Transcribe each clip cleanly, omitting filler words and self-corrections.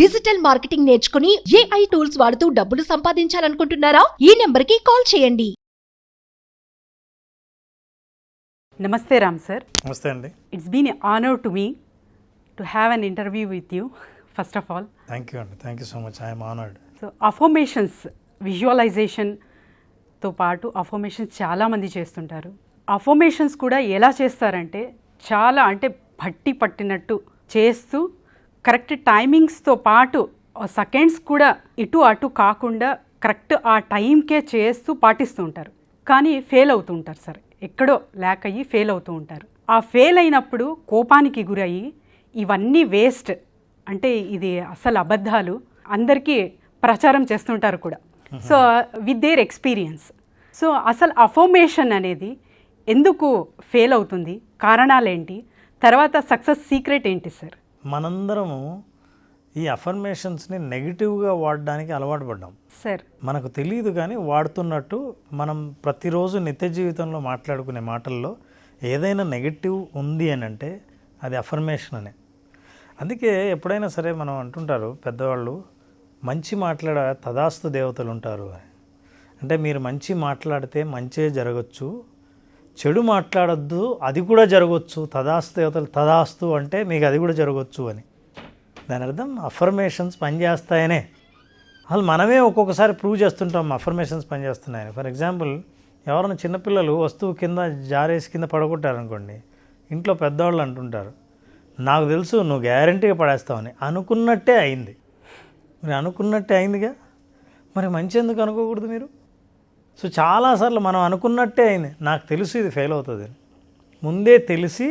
Digital marketing నేర్చుకుని AI tools వాడుతూ డబ్బులు సంపాదించాలనుకుంటున్నారా? ఈ నెంబర్కి కాల్ చేయండి. నమస్తే రామ్ సార్. నమస్తే అండి. It's been honour to me to have an interview with you first of all. Thank you అండి. Thank you so much. I'm honoured. So affirmations, విజువలైజేషన్తో పాటు అఫర్మేషన్స్ చాలామంది చేస్తుంటారు. అఫర్మేషన్స్ కూడా ఎలా చేస్తారంటే చాలా భట్టి పట్టినట్టు చేస్తూ కరెక్ట్ టైమింగ్స్తో పాటు సెకండ్స్ కూడా ఇటు అటు కాకుండా కరెక్ట్ ఆ టైంకే చేస్తూ పాటిస్తూ ఉంటారు. కానీ ఫెయిల్ అవుతూ ఉంటారు సార్, ఎక్కడో ల్యాక్ అయ్యి ఫెయిల్ అవుతూ ఉంటారు. ఆ ఫెయిల్ అయినప్పుడు కోపానికి గురయ్యి ఇవన్నీ వేస్ట్, ఇది అసలు అబద్ధాలు అందరికీ ప్రచారం చేస్తుంటారు కూడా. So with their experience, so అసలు అఫర్మేషన్ అనేది ఎందుకు ఫెయిల్ అవుతుంది, కారణాలేంటి, తర్వాత సక్సెస్ సీక్రెట్ ఏంటి సార్? మనందరము ఈ అఫర్మేషన్స్ని నెగిటివ్గా వాడడానికి అలవాటు పడ్డాం సార్. మనకు తెలియదు కానీ వాడుతున్నట్టు మనం ప్రతిరోజు నిత్య జీవితంలో మాట్లాడుకునే మాటల్లో ఏదైనా నెగిటివ్ ఉంది అని అంటే అది అఫర్మేషన్ అనే. అందుకే ఎప్పుడైనా సరే మనం అంటుంటారు పెద్దవాళ్ళు, మంచి మాట్లాడ తదాస్తు దేవతలు ఉంటారు అని. అంటే మీరు మంచి మాట్లాడితే మంచే జరగచ్చు, చెడు మాట్లాడద్దు అది కూడా జరగవచ్చు, తదాస్తు దేవతలు తదాస్తు అంటే మీకు అది కూడా జరగవచ్చు అని. దాని అర్థం అఫర్మేషన్స్ పనిచేస్తాయనే. అసలు మనమే ఒక్కొక్కసారి ప్రూవ్ చేస్తుంటాం అఫర్మేషన్స్ పనిచేస్తున్నాయని. ఫర్ ఎగ్జాంపుల్, ఎవరైనా చిన్నపిల్లలు వస్తువు కింద జారేసి కింద పడగొట్టారనుకోండి, ఇంట్లో పెద్దవాళ్ళు అంటుంటారు, నాకు తెలుసు నువ్వు గ్యారంటీగా పడేస్తావని. అనుకున్నట్టే అయింది, మీరు అనుకున్నట్టే అయిందిగా, మరి మంచి ఎందుకు అనుకోకూడదు మీరు? సో చాలాసార్లు మనం అనుకున్నట్టే అయింది, నాకు తెలుసు ఇది ఫెయిల్ అవుతుంది ముందే తెలిసి,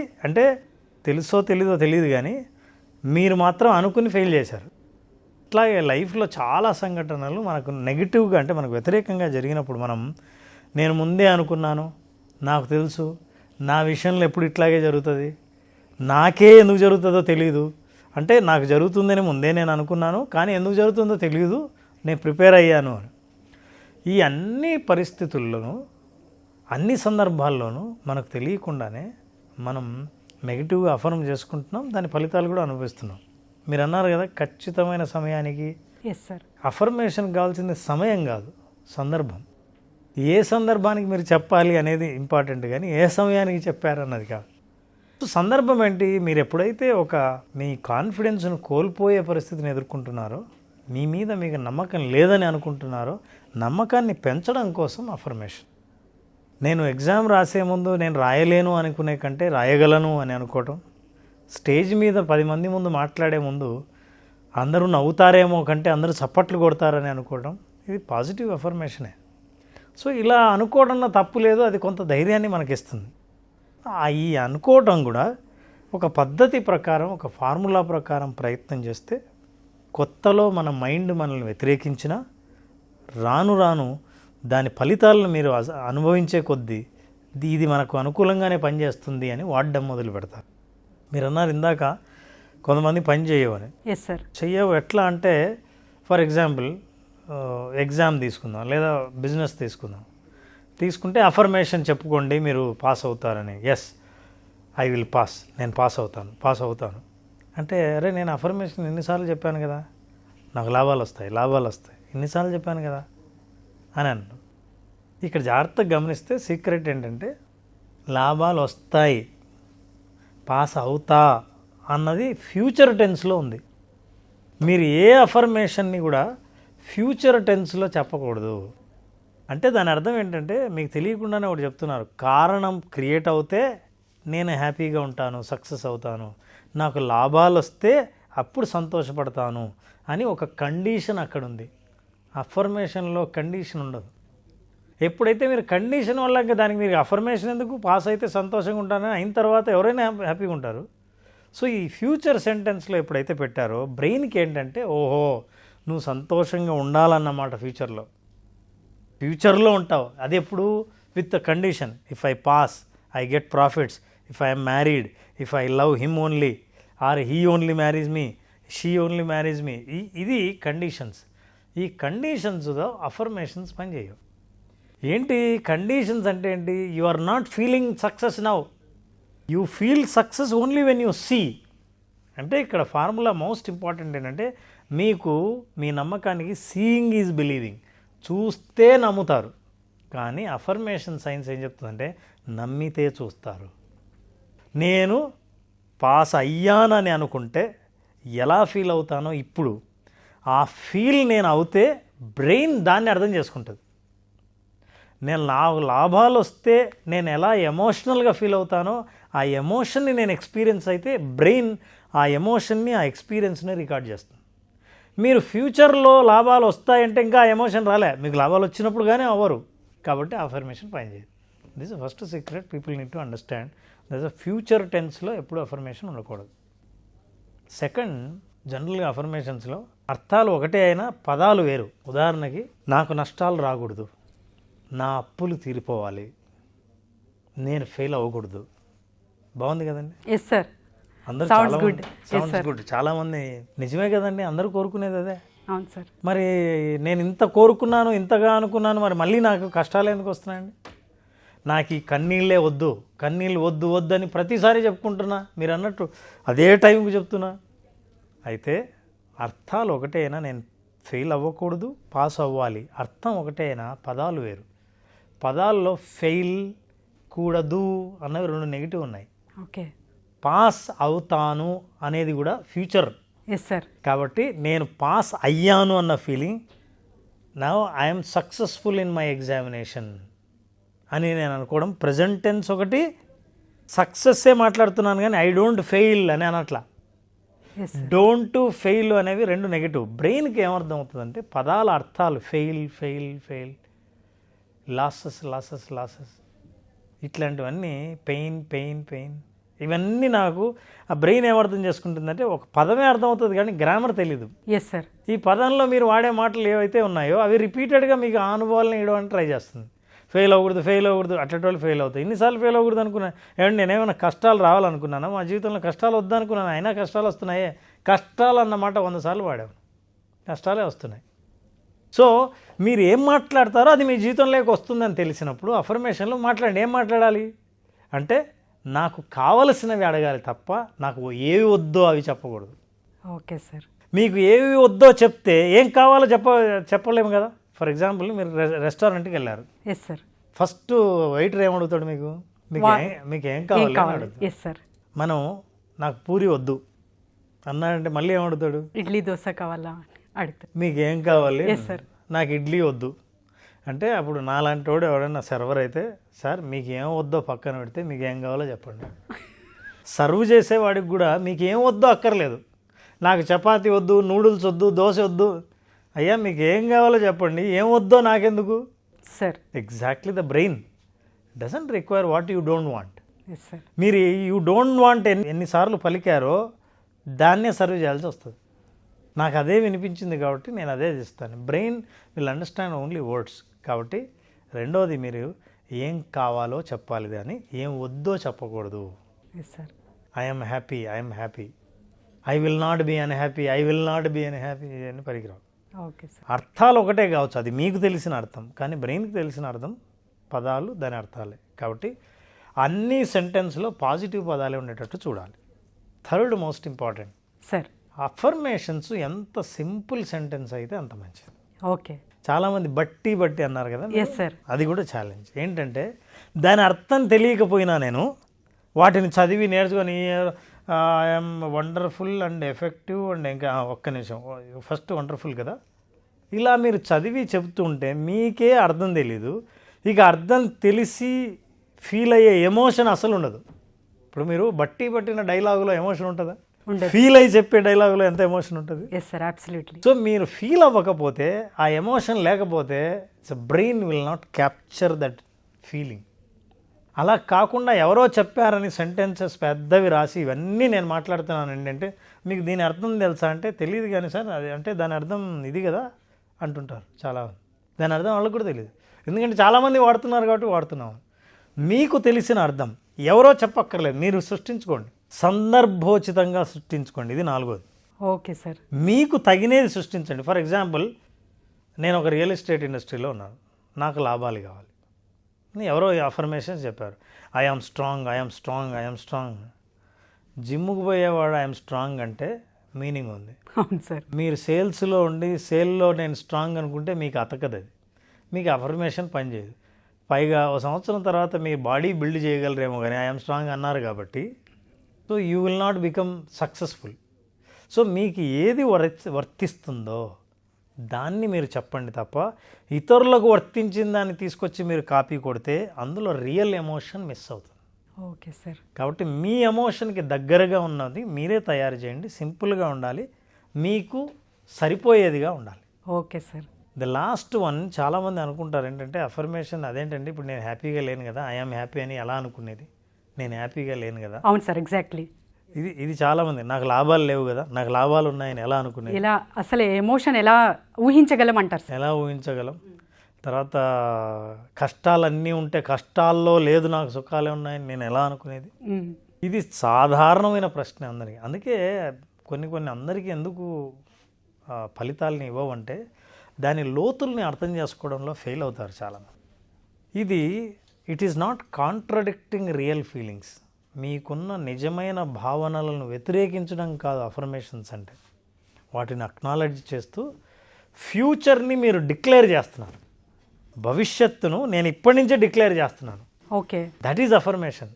తెలుసో తెలీదో తెలియదు కానీ మీరు మాత్రం అనుకుని ఫెయిల్ చేశారు. ఇట్లాగే లైఫ్లో చాలా సంఘటనలు మనకు నెగిటివ్గా మనకు వ్యతిరేకంగా జరిగినప్పుడు నేను ముందే అనుకున్నాను, నాకు తెలుసు, నా విషయంలో ఎప్పుడు ఇట్లాగే జరుగుతుంది, నాకే ఎందుకు జరుగుతుందో తెలియదు, నాకు జరుగుతుందని ముందే నేను అనుకున్నాను కానీ ఎందుకు జరుగుతుందో తెలియదు, నేను ప్రిపేర్ అయ్యాను అని. ఈ అన్ని పరిస్థితుల్లోనూ అన్ని సందర్భాల్లోనూ మనకు తెలియకుండానే మనం నెగిటివ్గా అఫర్మ్ చేసుకుంటున్నాం, దాని ఫలితాలు కూడా అనుభవిస్తున్నాం. మీరు అన్నారు కదా ఖచ్చితమైన సమయానికి. Yes sir. అఫర్మేషన్ కావాల్సింది సమయం కాదు, సందర్భం. ఏ సందర్భానికి మీరు చెప్పాలి అనేది ఇంపార్టెంట్ కానీ ఏ సమయానికి చెప్పారన్నది కాదు. సందర్భం ఏంటి? మీరు ఎప్పుడైతే మీ కాన్ఫిడెన్స్ను కోల్పోయే పరిస్థితిని ఎదుర్కొంటున్నారో, మీ మీద మీకు నమ్మకం లేదని అనుకుంటున్నారో, నమ్మకాన్ని పెంచడం కోసం అఫర్మేషన్. నేను ఎగ్జామ్ రాసే ముందు నేను రాయలేను అనుకునే కంటే రాయగలను అని అనుకోవటం, స్టేజ్ మీద 10 మంది ముందు మాట్లాడే ముందు అందరూ నవ్వుతారేమో కంటే అందరూ చప్పట్లు కొడతారని అనుకోవడం, ఇది పాజిటివ్ అఫర్మేషనే. సో ఇలా అనుకోవడంలో తప్పు లేదు, అది కొంత ధైర్యాన్ని మనకిస్తుంది. ఈ అనుకోవడం కూడా ఒక పద్ధతి ప్రకారం, ఒక ఫార్ములా ప్రకారం ప్రయత్నం చేస్తే కొత్తలో మన మైండ్ మనల్ని వ్యతిరేకించినా రాను రాను దాని ఫలితాలను మీరు అనుభవించే కొద్దీ ఇది మనకు అనుకూలంగానే పనిచేస్తుంది అని వాడడం మొదలు పెడతారు. మీరు అన్నారు ఇందాక కొంతమంది పని చేయవని. Yes sir. చెయ్యవు ఎట్లా అంటే, ఫర్ ఎగ్జాంపుల్ ఎగ్జామ్ తీసుకుందాం లేదా బిజినెస్ తీసుకుంటే అఫర్మేషన్ చెప్పుకోండి మీరు పాస్ అవుతారని. ఎస్, ఐ విల్ పాస్, నేను పాస్ అవుతాను అంటే, అరే నేను అఫర్మేషన్ ఎన్నిసార్లు చెప్పాను కదా, నాకు లాభాలు వస్తాయి ఎన్నిసార్లు చెప్పాను కదా అని అన్నాను. ఇక్కడ జాగ్రత్తగా గమనిస్తే సీక్రెట్ ఏంటంటే, లాభాలు వస్తాయి, పాస్ అవుతా అన్నది ఫ్యూచర్ టెన్స్లో ఉంది. మీరు ఏ అఫర్మేషన్ని కూడా ఫ్యూచర్ టెన్స్లో చెప్పకూడదు. దాని అర్థం ఏంటంటే, మీకు తెలియకుండానే ఒకటి చెప్తున్నారు, కారణం క్రియేట్ అవుతే నేను హ్యాపీగా ఉంటాను, సక్సెస్ అవుతాను, నాకు లాభాలు వస్తే అప్పుడు సంతోషపడతాను అని ఒక కండిషన్ అక్కడ ఉంది. అఫర్మేషన్లో కండిషన్ ఉండదు. ఎప్పుడైతే మీరు కండిషన్ వల్ల దానికి మీరు అఫర్మేషన్ ఎందుకు, పాస్ అయితే సంతోషంగా ఉంటానని అయిన తర్వాత ఎవరైనా హ్యాపీగా ఉంటారు. సో ఈ ఫ్యూచర్ సెంటెన్స్లో ఎప్పుడైతే పెట్టారో బ్రెయిన్కి ఏంటంటే, ఓహో నువ్వు సంతోషంగా ఉండాలన్నమాట, ఫ్యూచర్లో ఉంటావు. అది ఎప్పుడు with condition, if I pass I get profits, if I am married, if I love him only, or he only marries me, she only marriage me. ఇది కండిషన్స్. ఈ కండిషన్స్తో అఫర్మేషన్స్ పనిచేయవు. ఏంటి కండిషన్స్ అంటే ఏంటి? You are not feeling success now, you feel success only when you see. అంటే ఇక్కడ formula most important ఏంటంటే, మీకు మీ నమ్మకానికి సీయింగ్ ఈజ్ బిలీవింగ్, చూస్తే నమ్ముతారు. కానీ అఫర్మేషన్ సైన్స్ ఏం చెప్తుందంటే నమ్మితే చూస్తారు. నేను పాస్ అయ్యానని అనుకుంటే ఎలా ఫీల్ అవుతానో ఇప్పుడు ఆ ఫీల్ నేను అవుతే బ్రెయిన్ దాన్ని అర్థం చేసుకుంటుంది. నేను లాభాలు వస్తే నేను ఎలా ఎమోషనల్గా ఫీల్ అవుతానో ఆ ఎమోషన్ని నేను ఎక్స్పీరియన్స్ అయితే బ్రెయిన్ ఆ ఎమోషన్ని ఆ ఎక్స్పీరియన్స్ని రికార్డ్ చేస్తుంది. మీరు ఫ్యూచర్లో లాభాలు వస్తాయంటే ఇంకా ఆ ఎమోషన్ రాలే, మీకు లాభాలు వచ్చినప్పుడు కానీ అవ్వరు. కాబట్టి అఫర్మేషన్ పనిచేయదు. This is first secret people need to understand. This future టెన్స్లో ఎప్పుడు అఫర్మేషన్ ఉండకూడదు. సెకండ్, జనరల్గా అఫర్మేషన్స్లో అర్థాలు ఒకటే అయినా పదాలు వేరు. ఉదాహరణకి నాకు నష్టాలు రాకూడదు, నా అప్పులు తీరిపోవాలి, నేను ఫెయిల్ అవ్వకూడదు. బాగుంది కదండి? Yes sir. అందరూ Sounds good. Sounds good. చాలామంది నిజమే కదండి, అందరూ కోరుకునేది అదే. అవును సార్. మరి నేను ఇంత కోరుకున్నాను, ఇంతగా అనుకున్నాను, మరి మళ్ళీ నాకు కష్టాలు ఎందుకు వస్తున్నాయండి? నాకు ఈ కన్నీళ్ళే వద్దు, కన్నీళ్ళు వద్దు వద్దని ప్రతిసారి చెప్పుకుంటున్నా, మీరు అన్నట్టు అదే టైంకి చెప్తున్నా. అయితే అర్థాలు ఒకటే అయినా నేను ఫెయిల్ అవ్వకూడదు, పాస్ అవ్వాలి. అర్థం ఒకటే అయినా పదాలు వేరు. పదాల్లో ఫెయిల్, కూడదు అన్నవి 2 నెగిటివ్ ఉన్నాయి. ఓకే. పాస్ అవుతాను అనేది కూడా ఫ్యూచర్. Yes sir. కాబట్టి నేను పాస్ అయ్యాను అన్న feeling, now I'm successful in my examination అని నేను అనుకోవడం ప్రజెంట్ టెన్స్ ఒకటి. సక్సెస్సే మాట్లాడుతున్నాను కానీ ఐ డోంట్ ఫెయిల్ అని అనట్లా. ఎస్ డోంట్ ఫెయిల్ అనేవి 2 నెగిటివ్. బ్రెయిన్కి ఏమర్థం అవుతుందంటే పదాల అర్థాలు fail fail fail, losses losses losses, ఇట్లాంటివన్నీ పెయిన్ పెయిన్ పెయిన్, ఇవన్నీ నాకు ఆ బ్రెయిన్ ఏమర్థం చేసుకుంటుందంటే ఒక పదమే అర్థమవుతుంది కానీ గ్రామర్ తెలీదు. Yes sir. ఈ పదంలో మీరు వాడే మాటలు ఏవైతే ఉన్నాయో అవి రిపీటెడ్గా మీకు ఆ అనుభవాలను ఇవ్వడానికి ట్రై చేస్తుంది. ఫెయిల్ అవ్వకూడదు, ఫెయిల్ అవ్వకూడదు, అట్లాంటి వాళ్ళు ఫెయిల్ అవుతాయి. ఇన్నిసార్లు ఫెయిల్ అవ్వకూడదు అనుకున్నాను. ఏమంటే నేనేమైనా కష్టాలు రావాలనుకున్నాను, మా జీవితంలో కష్టాలు వద్దనుకున్నాను, అయినా కష్టాలు వస్తున్నాయే. కష్టాలు అన్నమాట 100 సార్లు వాడాను, కష్టాలే వస్తున్నాయి. సో మీరు ఏం మాట్లాడతారో అది మీ జీవితంలోకి వస్తుందని తెలిసినప్పుడు అఫర్మేషన్లో మాట్లాడండి. ఏం మాట్లాడాలి అంటే నాకు కావలసినవి అడగాలి తప్ప నాకు ఏవి వద్దో అవి చెప్పకూడదు. Okay sir. మీకు ఏవి వద్దో చెప్తే ఏం కావాలో చెప్పలేము కదా. ఫర్ ఎగ్జాంపుల్ మీరు రెస్టారెంట్కి వెళ్ళారు. Yes sir. ఫస్ట్ వెయిటర్ ఏమడుగుతాడు, మీకు ఏం కావాలి అని అడుగుతాడు. Yes sir. మనం నాకు పూరి వద్దు అన్నాడంటే మళ్ళీ ఏమడుగుతాడు, ఇడ్లీ దోశ కావాలా అడుగుతాడు. మీకు ఏం కావాలి? Yes sir. నాకు ఇడ్లీ వద్దు అంటే అప్పుడు నాలాంటి వాడు ఎవరైనా సర్వర్ అయితే, సార్ మీకు ఏం వద్దో పక్కన పెడితే మీకు ఏం కావాలో చెప్పండి. సర్వ్ చేసేవాడికి కూడా మీకు ఏం వద్దో అక్కర్లేదు. నాకు చపాతీ వద్దు, నూడిల్స్ వద్దు, దోశ వద్దు. అయ్యా మీకు ఏం కావాలో చెప్పండి, ఏం వద్దో నాకెందుకు? Sir. Exactly the brain doesn't require what you don't want. Yes sir. మీరు యూ డోంట్ వాంట్ ఎన్నిసార్లు పలికారో దాన్నే సర్వ్ చేయాల్సి వస్తుంది. నాకు అదే వినిపించింది కాబట్టి నేను అదే చేస్తాను. Brain will understand only words. కాబట్టి రెండోది మీరు ఏం కావాలో చెప్పాలి కానీ ఏం వద్దో చెప్పకూడదు. Yes sir. I'm happy, I'm happy, I will not be unhappy, I will not be unhappy అని పరికరావు. Okay sir. అర్థాలు ఒకటే కావచ్చు, అది మీకు తెలిసిన అర్థం, కానీ బ్రెయిన్కి తెలిసిన అర్థం పదాలు, దాని అర్థాలే. కాబట్టి అన్ని సెంటెన్స్లో పాజిటివ్ పదాలే ఉండేటట్టు చూడాలి. Third most important sir, affirmations ఎంత సింపుల్ సెంటెన్స్ అయితే అంత మంచిది. ఓకే. చాలామంది బట్టి అన్నారు కదా, ఎస్ సార్. అది కూడా ఛాలెంజ్. ఏంటంటే దాని అర్థం తెలియకపోయినా నేను వాటిని చదివి నేర్చుకొని I'm wonderful and effective and ఇంకా ఒక్క నిమిషం ఫస్ట్ వండర్ఫుల్ కదా, ఇలా మీరు చదివి చెప్తుంటే మీకే అర్థం తెలీదు. ఇక అర్థం తెలిసి ఫీల్ అయ్యే ఎమోషన్ అసలు ఉండదు. ఇప్పుడు మీరు పట్టిన డైలాగులో ఎమోషన్ ఉంటుందా? ఫీల్ అయ్యి చెప్పే డైలాగులో ఎంత ఎమోషన్ ఉంటుంది? Yes sir, absolutely. సో మీరు ఫీల్ అవ్వకపోతే, ఆ ఎమోషన్ లేకపోతే brain will not capture that feeling. అలా కాకుండా ఎవరో చెప్పారని సెంటెన్సెస్ పెద్దవి రాసి ఇవన్నీ నేను మాట్లాడుతున్నాను ఏంటంటే మీకు దీని అర్థం తెలుసా అంటే తెలియదు కానీ సార్ అది అంటే దాని అర్థం ఇది కదా అంటుంటారు చాలామంది. దాని అర్థం వాళ్ళకి కూడా తెలియదు, ఎందుకంటే చాలామంది వాడుతున్నారు కాబట్టి వాడుతున్నాం. మీకు తెలిసిన అర్థం ఎవరో చెప్పక్కర్లేదు, మీరు సృష్టించుకోండి, సందర్భోచితంగా సృష్టించుకోండి. ఇది 4వది. Okay sir. మీకు తగినేది సృష్టించండి. ఫర్ ఎగ్జాంపుల్ నేను ఒక రియల్ ఎస్టేట్ ఇండస్ట్రీలో ఉన్నాను, నాకు లాభాలు కావాలి. ఎవరో అఫర్మేషన్స్ చెప్పారు, I am strong, I am strong, I am strong. జిమ్ముకు పోయేవాడు ఐఎమ్ స్ట్రాంగ్ అంటే మీనింగ్ ఉంది. అవును సార్. మీరు సేల్స్లో ఉండి సేల్లో నేను స్ట్రాంగ్ అనుకుంటే మీకు అతకదు, అది మీకు అఫర్మేషన్ పనిచేయదు. పైగా ఒక సంవత్సరం తర్వాత మీ బాడీ బిల్డ్ చేయగలరేమో కానీ ఐఎమ్ స్ట్రాంగ్ అన్నారు కాబట్టి so you will not become successful. So మీకు ఏది వర్తిస్తుందో దాన్ని మీరు చెప్పండి తప్ప ఇతరులకు వర్తించిన దాన్ని తీసుకొచ్చి మీరు కాపీ కొడితే అందులో రియల్ ఎమోషన్ మిస్ అవుతుంది. Okay sir. కాబట్టి మీ ఎమోషన్కి దగ్గరగా ఉన్నది మీరే తయారు చేయండి. సింపుల్గా ఉండాలి, మీకు సరిపోయేదిగా ఉండాలి. Okay sir. The last one, చాలామంది అనుకుంటారు ఏంటంటే అఫర్మేషన్ అదేంటండి ఇప్పుడు నేను హ్యాపీగా లేను కదా, ఐఆమ్ హ్యాపీ అని ఎలా అనుకునేది, నేను హ్యాపీగా లేను కదా. అవును సార్, ఎగ్జాక్ట్లీ. ఇది చాలామంది నాకు లాభాలు లేవు కదా, నాకు లాభాలు ఉన్నాయని ఎలా అనుకునేది. ఇలా అసలు ఎమోషన్ ఎలా ఊహించగలం అంటారు సార్? ఎలా ఊహించగలం. తర్వాత కష్టాలన్నీ ఉంటే కష్టాల్లో లేదు నాకు సుఖాలే ఉన్నాయని నేను ఎలా అనుకునేది. ఇది సాధారణమైన ప్రశ్న అందరికీ. అందుకే కొన్ని అందరికీ ఎందుకు ఫలితాలని ఇవ్వవంటే దాని లోతుల్ని అర్థం చేసుకోవడంలో ఫెయిల్ అవుతారు చాలామంది. It is not contradicting real feelings. మీకున్న నిజమైన భావనలను వ్యతిరేకించడం కాదు అఫర్మేషన్స్ అంటే. వాటిని అక్నాలెడ్జ్ చేస్తూ ఫ్యూచర్ని మీరు డిక్లేర్ చేస్తున్నారు. భవిష్యత్తును నేను ఇప్పటి నుంచే డిక్లేర్ చేస్తున్నాను. Okay, that is affirmation.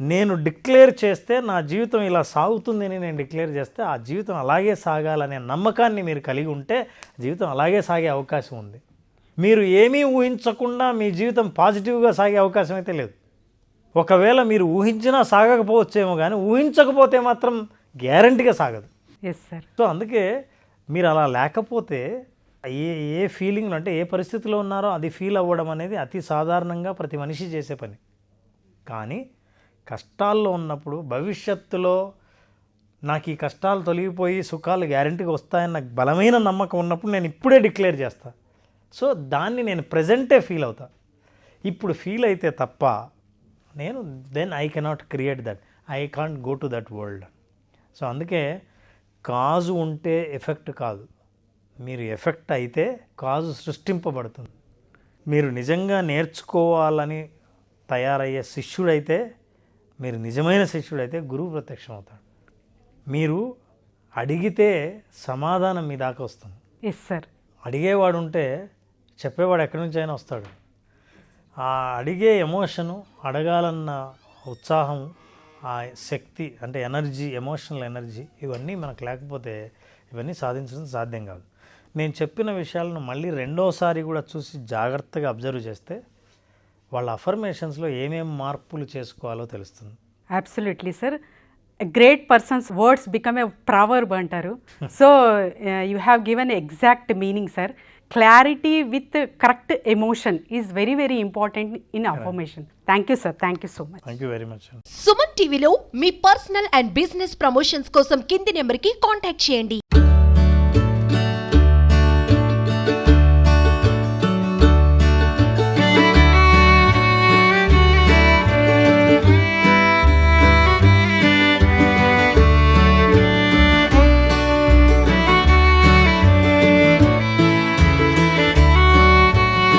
నేను డిక్లేర్ చేస్తే నా జీవితం ఇలా సాగుతుందని నేను డిక్లేర్ చేస్తే ఆ జీవితం అలాగే సాగాలనే నమ్మకాన్ని మీరు కలిగి ఉంటే జీవితం అలాగే సాగే అవకాశం ఉంది. మీరు ఏమీ ఊహించకుండా మీ జీవితం పాజిటివ్గా సాగే అవకాశం అయితే లేదు. ఒకవేళ మీరు ఊహించినా సాగకపోవచ్చేమో కానీ ఊహించకపోతే మాత్రం గ్యారంటీగా సాగదు. Yes sir. సో అందుకే మీరు అలా లేకపోతే ఏ ఫీలింగ్లో అంటే ఏ పరిస్థితిలో ఉన్నారో అది ఫీల్ అవ్వడం అనేది అతి సాధారణంగా ప్రతి మనిషి చేసే పని. కానీ కష్టాల్లో ఉన్నప్పుడు భవిష్యత్తులో నాకు ఈ కష్టాలు తొలగిపోయి సుఖాలు గ్యారంటీగా వస్తాయన్న బలమైన నమ్మకం ఉన్నప్పుడు నేను ఇప్పుడే డిక్లేర్ చేస్తా. సో దాన్ని నేను ప్రజెంటే ఫీల్ అవుతా. ఇప్పుడు ఫీల్ అయితే తప్ప then I cannot create that, I can't go to that world. So అందుకే కాజు ఉంటే ఎఫెక్ట్ కాదు, మీరు ఎఫెక్ట్ అయితే కాజు సృష్టింపబడుతుంది. మీరు నిజంగా నేర్చుకోవాలని తయారయ్యే శిష్యుడైతే, మీరు నిజమైన శిష్యుడైతే గురువు ప్రత్యక్షం అవుతాడు. మీరు అడిగితే సమాధానం మీ దాకా వస్తుంది. Yes sir. అడిగేవాడు ఉంటే చెప్పేవాడు ఎక్కడి నుంచి అయినా వస్తాడు. ఆ అడిగే ఎమోషను, అడగాలన్న ఉత్సాహం, ఆ శక్తి అంటే ఎనర్జీ, ఎమోషనల్ ఎనర్జీ, ఇవన్నీ మనకు లేకపోతే ఇవన్నీ సాధించడం సాధ్యం కాదు. నేను చెప్పిన విషయాలను మళ్ళీ రెండోసారి కూడా చూసి జాగ్రత్తగా అబ్జర్వ్ చేస్తే వాళ్ళ అఫర్మేషన్స్లో ఏమేం మార్పులు చేసుకోవాలో తెలుస్తుంది. Absolutely sir. Great persons words become a proverb అంటారు. So you have given exact meaning sir. Clarity with correct emotion is very very important in affirmation. Thank you sir, thank you so much. Thank you very much. Suman టీవీలో మీ personal and business promotions కోసం కింది నెంబర్కి contact చేయండి.